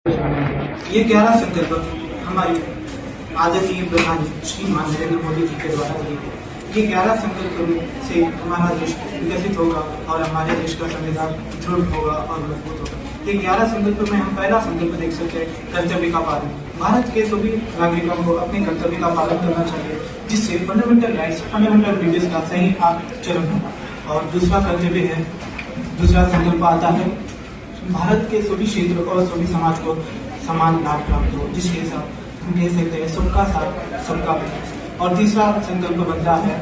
ये 11 संकल्प हमारे आदरणीय प्रधानमंत्री श्रीमान नरेंद्र मोदी जी के द्वारा दिए गए। ये 11 संकल्प से हमारा देश विकसित होगा और हमारे देश का संविधान दृढ़ होगा और मजबूत होगा। ये 11 संकल्प में हम पहला संकल्प देख सकते हैं, कर्तव्य का पालन। भारत के सभी नागरिकों को अपने कर्तव्य का पालन करना चाहिए, जिससे फंडामेंटल राइट्स, फंडामेंटल ड्यूटीज का सही आचरण होगा। और दूसरा कर्तव्य है, दूसरा संकल्प आता है, भारत के सभी क्षेत्र और सभी समाज को समान लाभ प्राप्त हो, जिसके साथ हम कह सकते हैं सबका साथ सबका विकास। और तीसरा संकल्प बनता है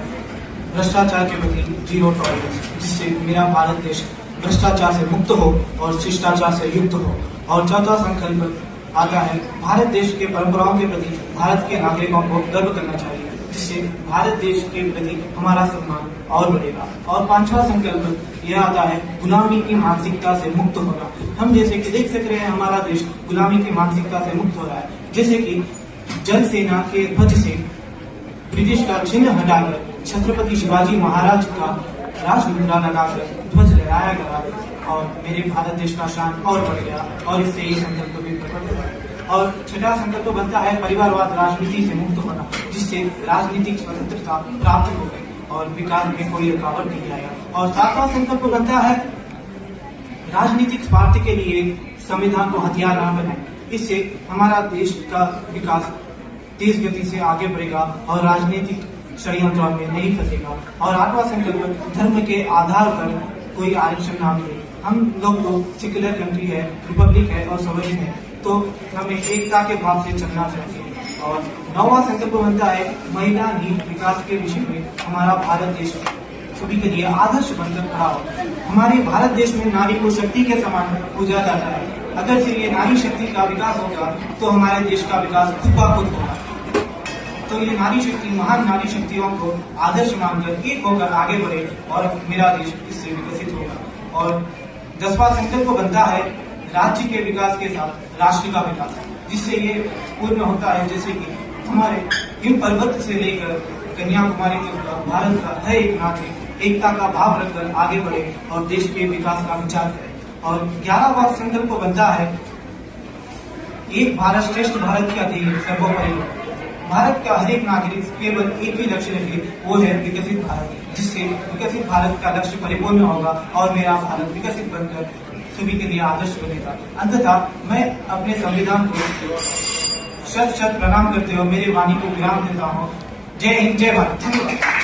भ्रष्टाचार के प्रति जीरो टॉलरेंस, जिससे मेरा भारत देश भ्रष्टाचार से मुक्त हो और शिष्टाचार से युक्त हो। और चौथा संकल्प आता है भारत देश के परंपराओं के प्रति भारत के नागरिकों को गर्व करना चाहिए, जिससे भारत देश के प्रति हमारा सम्मान और बढ़ेगा। और पांचवा संकल्प यह आता है गुलामी की मानसिकता से मुक्त होना। हम जैसे कि देख सक रहे हैं, हमारा देश गुलामी की मानसिकता से मुक्त हो रहा है। जैसे कि जल सेना के ध्वज से ब्रिटिश का चिन्ह हटाकर छत्रपति शिवाजी महाराज का राजमुद्रा लगाकर ध्वज लहराया गया और मेरे भारत देश का शान और बढ़ गया। और इससे ये संकल्प भी प्रकट हुआ। और छठा संकल्प बनता है परिवारवाद राजनीति से मुक्त होना, जिससे राजनीतिक स्वतंत्रता प्राप्त हो गई और विकास में कोई रुकावट नहीं आया। और सातवां संकल्प बनता है राजनीतिक स्वार्थ के लिए संविधान को हथियार न बनाए। इससे हमारा देश का विकास तेज गति से आगे बढ़ेगा और राजनीतिक षड्यंत्रों में नहीं फंसेगा। और आठवां संकल्प धर्म के आधार पर कोई आरक्षण ना मिले। हम लोग तो सेक्युलर कंट्री है, रिपब्लिक है और सॉवरेन है, तो हमें एकता के भाव से चलना चाहिए। और नौवां संकल्प बनता है महिला नीति विकास के विषय में हमारा भारत देश सभी के लिए आदर्श बनकर खड़ा हो। हमारे भारत देश में नारी को शक्ति के समान पूजा जाता है। अगर से ये नारी शक्ति का विकास होगा तो हमारे देश का विकास खुद ब खुद होगा। तो ये नारी शक्ति, महान नारी शक्तियों को आदर्श मानकर एक होकर आगे बढ़े और मेरा देश इससे विकसित होगा। और 10वां संकल्प बनता है राज्य के विकास के साथ राष्ट्र का विकास, जिससे ये पूर्ण होता है। जैसे कि हमारे हिम पर्वत से लेकर कन्याकुमारी तक भारत का हर एक नागरिक एकता का भाव रखकर आगे बढ़े और देश के विकास का विचार करे। और 11वां संकल्प बनता है एक भारत श्रेष्ठ भारत का ध्येय सर्वोपरि। भारत का हर एक नागरिक केवल एक ही लक्ष्य रखे, वो है विकसित भारत, जिससे विकसित भारत का लक्ष्य परिपूर्ण होगा और मेरा भारत विकसित बनकर सभी के लिए आदर्श बनेगा। अंततः मैं अपने संविधान को शत शत प्रणाम करते हुए मेरी वाणी को विराम देता हूँ। जय हिंद, जय भारत। धन्यवाद।